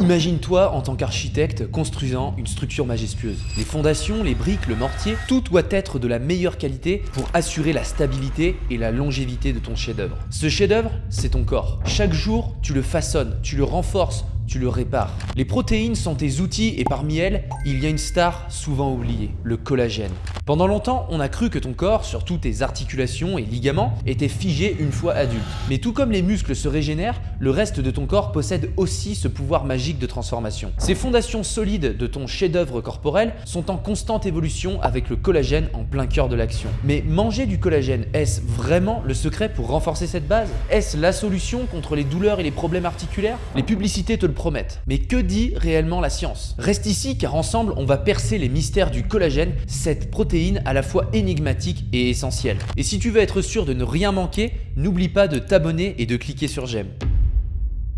Imagine-toi en tant qu'architecte construisant une structure majestueuse. Les fondations, les briques, le mortier, tout doit être de la meilleure qualité pour assurer la stabilité et la longévité de ton chef-d'œuvre. Ce chef-d'œuvre, c'est ton corps. Chaque jour, tu le façonnes, tu le renforces, tu le répares. Les protéines sont tes outils et parmi elles, il y a une star souvent oubliée, le collagène. Pendant longtemps, on a cru que ton corps, surtout tes articulations et ligaments, était figé une fois adulte. Mais tout comme les muscles se régénèrent, le reste de ton corps possède aussi ce pouvoir magique de transformation. Ces fondations solides de ton chef-d'œuvre corporel sont en constante évolution avec le collagène en plein cœur de l'action. Mais manger du collagène, est-ce vraiment le secret pour renforcer cette base? Est-ce la solution contre les douleurs et les problèmes articulaires? Les publicités te le promettent. Mais que dit réellement la science? Reste ici car ensemble on va percer les mystères du collagène, cette protéine à la fois énigmatique et essentielle. Et si tu veux être sûr de ne rien manquer, n'oublie pas de t'abonner et de cliquer sur j'aime.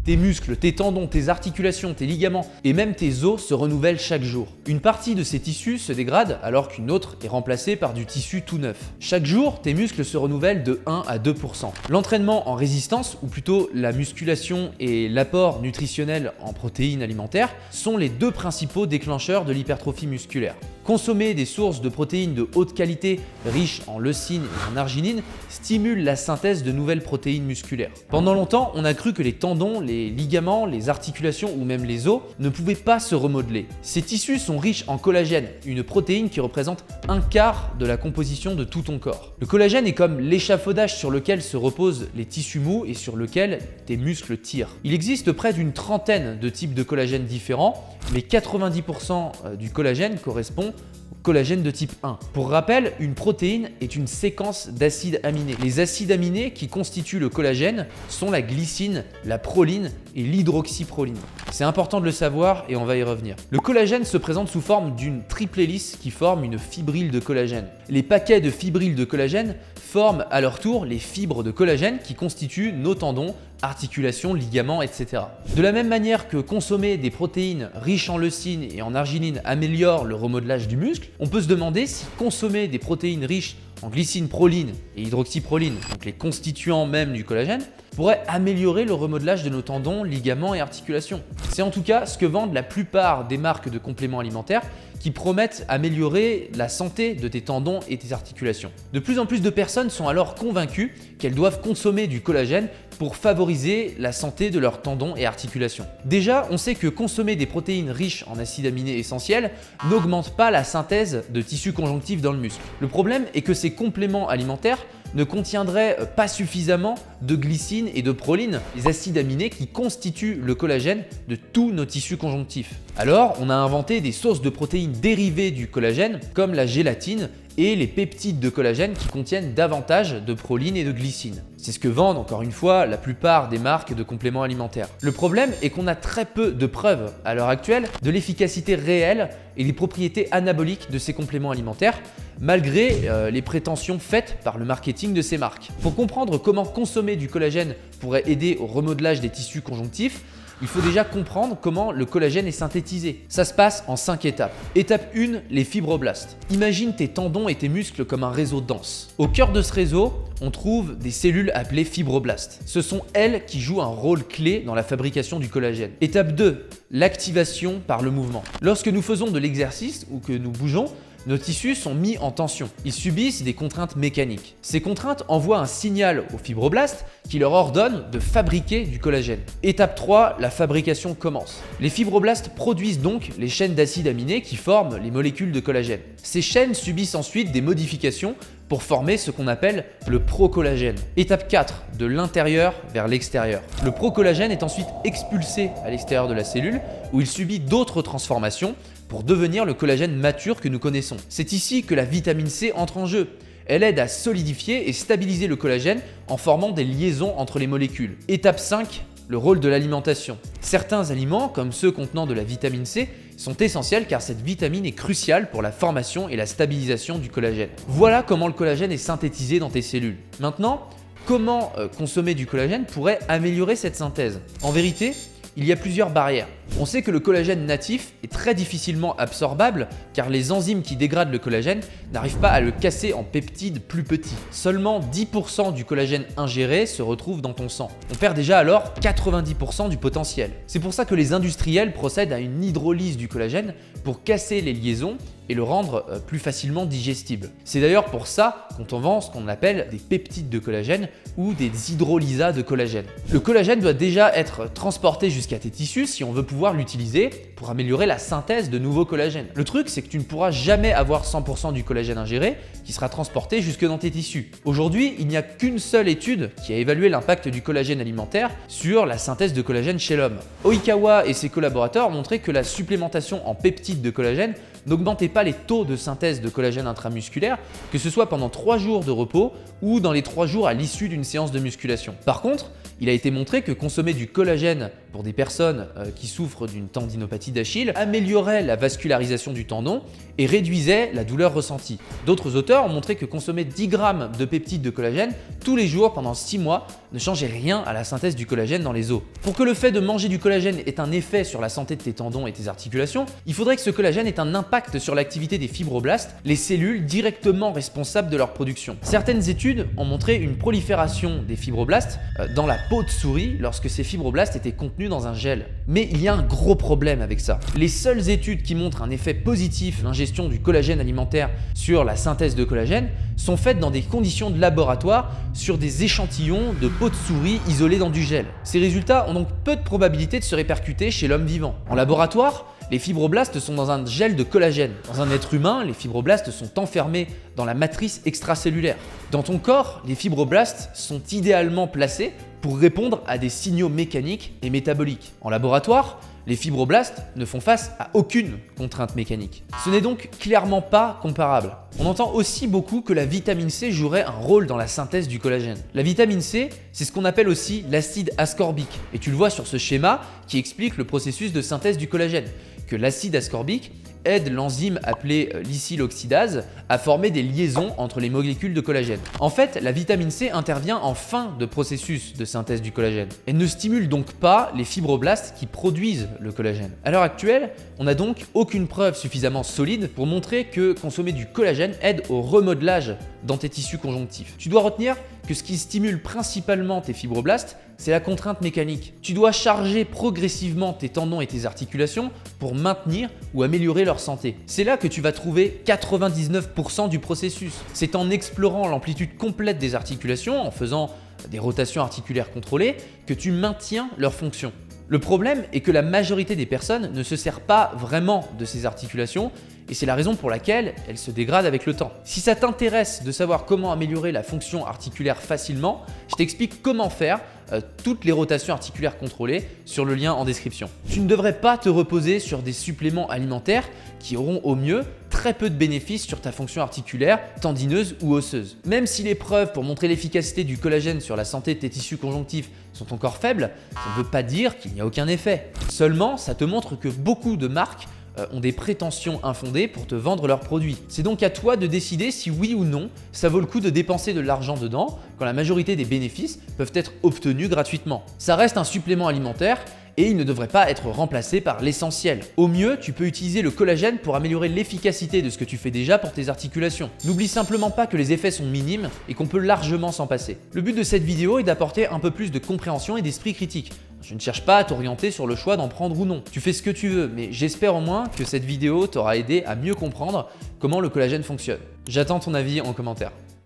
Tes muscles, tes tendons, tes articulations, tes ligaments et même tes os se renouvellent chaque jour. Une partie de ces tissus se dégrade alors qu'une autre est remplacée par du tissu tout neuf. Chaque jour, tes muscles se renouvellent de 1 à 2%. L'entraînement en résistance, ou plutôt la musculation et l'apport nutritionnel en protéines alimentaires, sont les deux principaux déclencheurs de l'hypertrophie musculaire. Consommer des sources de protéines de haute qualité, riches en leucine et en arginine, stimule la synthèse de nouvelles protéines musculaires. Pendant longtemps, on a cru que les tendons, les ligaments, les articulations ou même les os ne pouvaient pas se remodeler. Ces tissus sont riches en collagène, une protéine qui représente un quart de la composition de tout ton corps. Le collagène est comme l'échafaudage sur lequel se reposent les tissus mous et sur lequel tes muscles tirent. Il existe près d'une trentaine de types de collagène différents, mais 90% du collagène correspond au collagène de type 1. Pour rappel, une protéine est une séquence d'acides aminés. Les acides aminés qui constituent le collagène sont la glycine, la proline et l'hydroxyproline. C'est important de le savoir et on va y revenir. Le collagène se présente sous forme d'une triple hélice qui forme une fibrille de collagène. Les paquets de fibrilles de collagène forment à leur tour les fibres de collagène qui constituent nos tendons, articulations, ligaments, etc. De la même manière que consommer des protéines riches en leucine et en arginine améliore le remodelage du muscle, on peut se demander si consommer des protéines riches en glycine, proline et hydroxyproline, donc les constituants même du collagène, pourrait améliorer le remodelage de nos tendons, ligaments et articulations. C'est en tout cas ce que vendent la plupart des marques de compléments alimentaires qui promettent améliorer la santé de tes tendons et tes articulations. De plus en plus de personnes sont alors convaincues qu'elles doivent consommer du collagène pour favoriser la santé de leurs tendons et articulations. Déjà, on sait que consommer des protéines riches en acides aminés essentiels n'augmente pas la synthèse de tissus conjonctifs dans le muscle. Le problème est que ces compléments alimentaires ne contiendraient pas suffisamment de glycine et de proline, les acides aminés qui constituent le collagène de tous nos tissus conjonctifs. Alors, on a inventé des sources de protéines dérivées du collagène, comme la gélatine et les peptides de collagène qui contiennent davantage de proline et de glycine. C'est ce que vendent encore une fois la plupart des marques de compléments alimentaires. Le problème est qu'on a très peu de preuves à l'heure actuelle de l'efficacité réelle et des propriétés anaboliques de ces compléments alimentaires, malgré les prétentions faites par le marketing de ces marques. Pour comprendre comment consommer du collagène pourrait aider au remodelage des tissus conjonctifs, il faut déjà comprendre comment le collagène est synthétisé. Ça se passe en 5 étapes. Étape 1, les fibroblastes. Imagine tes tendons et tes muscles comme un réseau dense. Au cœur de ce réseau, on trouve des cellules appelées fibroblastes. Ce sont elles qui jouent un rôle clé dans la fabrication du collagène. Étape 2, l'activation par le mouvement. Lorsque nous faisons de l'exercice ou que nous bougeons, nos tissus sont mis en tension. Ils subissent des contraintes mécaniques. Ces contraintes envoient un signal aux fibroblastes qui leur ordonne de fabriquer du collagène. Étape 3, la fabrication commence. Les fibroblastes produisent donc les chaînes d'acides aminés qui forment les molécules de collagène. Ces chaînes subissent ensuite des modifications pour former ce qu'on appelle le procollagène. Étape 4, de l'intérieur vers l'extérieur. Le procollagène est ensuite expulsé à l'extérieur de la cellule où il subit d'autres transformations pour devenir le collagène mature que nous connaissons. C'est ici que la vitamine C entre en jeu. Elle aide à solidifier et stabiliser le collagène en formant des liaisons entre les molécules. Étape 5, le rôle de l'alimentation. Certains aliments, comme ceux contenant de la vitamine C, sont essentiels car cette vitamine est cruciale pour la formation et la stabilisation du collagène. Voilà comment le collagène est synthétisé dans tes cellules. Maintenant, comment consommer du collagène pourrait améliorer cette synthèse? En vérité, il y a plusieurs barrières. On sait que le collagène natif est très difficilement absorbable car les enzymes qui dégradent le collagène n'arrivent pas à le casser en peptides plus petits. Seulement 10% du collagène ingéré se retrouve dans ton sang. On perd déjà alors 90% du potentiel. C'est pour ça que les industriels procèdent à une hydrolyse du collagène pour casser les liaisons et le rendre plus facilement digestible. C'est d'ailleurs pour ça qu'on vend ce qu'on appelle des peptides de collagène ou des hydrolysats de collagène. Le collagène doit déjà être transporté jusqu'à tes tissus si on veut pouvoir l'utiliser pour améliorer la synthèse de nouveaux collagènes. Le truc, c'est que tu ne pourras jamais avoir 100% du collagène ingéré qui sera transporté jusque dans tes tissus. Aujourd'hui, il n'y a qu'une seule étude qui a évalué l'impact du collagène alimentaire sur la synthèse de collagène chez l'homme. Oikawa et ses collaborateurs ont montré que la supplémentation en peptides de collagène n'augmentait pas les taux de synthèse de collagène intramusculaire, que ce soit pendant 3 jours de repos ou dans les 3 jours à l'issue d'une séance de musculation. Par contre, il a été montré que consommer du collagène pour des personnes qui souffrent d'une tendinopathie d'Achille améliorait la vascularisation du tendon et réduisait la douleur ressentie. D'autres auteurs ont montré que consommer 10 grammes de peptides de collagène tous les jours pendant 6 mois ne changeait rien à la synthèse du collagène dans les os. Pour que le fait de manger du collagène ait un effet sur la santé de tes tendons et tes articulations, il faudrait que ce collagène ait un impact sur l'activité des fibroblastes, les cellules directement responsables de leur production. Certaines études ont montré une prolifération des fibroblastes dans la peau de souris lorsque ces fibroblastes étaient contenus dans un gel. Mais il y a un gros problème avec ça. Les seules études qui montrent un effet positif l'ingestion du collagène alimentaire sur la synthèse de collagène sont faites dans des conditions de laboratoire sur des échantillons de peau de souris isolés dans du gel. Ces résultats ont donc peu de probabilité de se répercuter chez l'homme vivant. En laboratoire, les fibroblastes sont dans un gel de collagène. Dans un être humain, les fibroblastes sont enfermés dans la matrice extracellulaire. Dans ton corps, les fibroblastes sont idéalement placés pour répondre à des signaux mécaniques et métaboliques. En laboratoire, les fibroblastes ne font face à aucune contrainte mécanique. Ce n'est donc clairement pas comparable. On entend aussi beaucoup que la vitamine C jouerait un rôle dans la synthèse du collagène. La vitamine C, c'est ce qu'on appelle aussi l'acide ascorbique. Et tu le vois sur ce schéma qui explique le processus de synthèse du collagène, que l'acide ascorbique aide l'enzyme appelée lysyloxydase à former des liaisons entre les molécules de collagène. En fait, la vitamine C intervient en fin de processus de synthèse du collagène. Elle ne stimule donc pas les fibroblastes qui produisent le collagène. À l'heure actuelle, on n'a donc aucune preuve suffisamment solide pour montrer que consommer du collagène aide au remodelage dans tes tissus conjonctifs. Tu dois retenir que ce qui stimule principalement tes fibroblastes, c'est la contrainte mécanique. Tu dois charger progressivement tes tendons et tes articulations pour maintenir ou améliorer leur santé. C'est là que tu vas trouver 99% du processus. C'est en explorant l'amplitude complète des articulations, en faisant des rotations articulaires contrôlées, que tu maintiens leur fonction. Le problème est que la majorité des personnes ne se sert pas vraiment de ces articulations et c'est la raison pour laquelle elles se dégradent avec le temps. Si ça t'intéresse de savoir comment améliorer la fonction articulaire facilement, je t'explique comment faire toutes les rotations articulaires contrôlées sur le lien en description. Tu ne devrais pas te reposer sur des suppléments alimentaires qui auront au mieux très peu de bénéfices sur ta fonction articulaire, tendineuse ou osseuse. Même si les preuves pour montrer l'efficacité du collagène sur la santé de tes tissus conjonctifs sont encore faibles, ça ne veut pas dire qu'il n'y a aucun effet. Seulement, ça te montre que beaucoup de marques ont des prétentions infondées pour te vendre leurs produits. C'est donc à toi de décider si oui ou non ça vaut le coup de dépenser de l'argent dedans quand la majorité des bénéfices peuvent être obtenus gratuitement. Ça reste un supplément alimentaire et il ne devrait pas être remplacé par l'essentiel. Au mieux, tu peux utiliser le collagène pour améliorer l'efficacité de ce que tu fais déjà pour tes articulations. N'oublie simplement pas que les effets sont minimes et qu'on peut largement s'en passer. Le but de cette vidéo est d'apporter un peu plus de compréhension et d'esprit critique. Je ne cherche pas à t'orienter sur le choix d'en prendre ou non. Tu fais ce que tu veux, mais j'espère au moins que cette vidéo t'aura aidé à mieux comprendre comment le collagène fonctionne. J'attends ton avis en commentaire.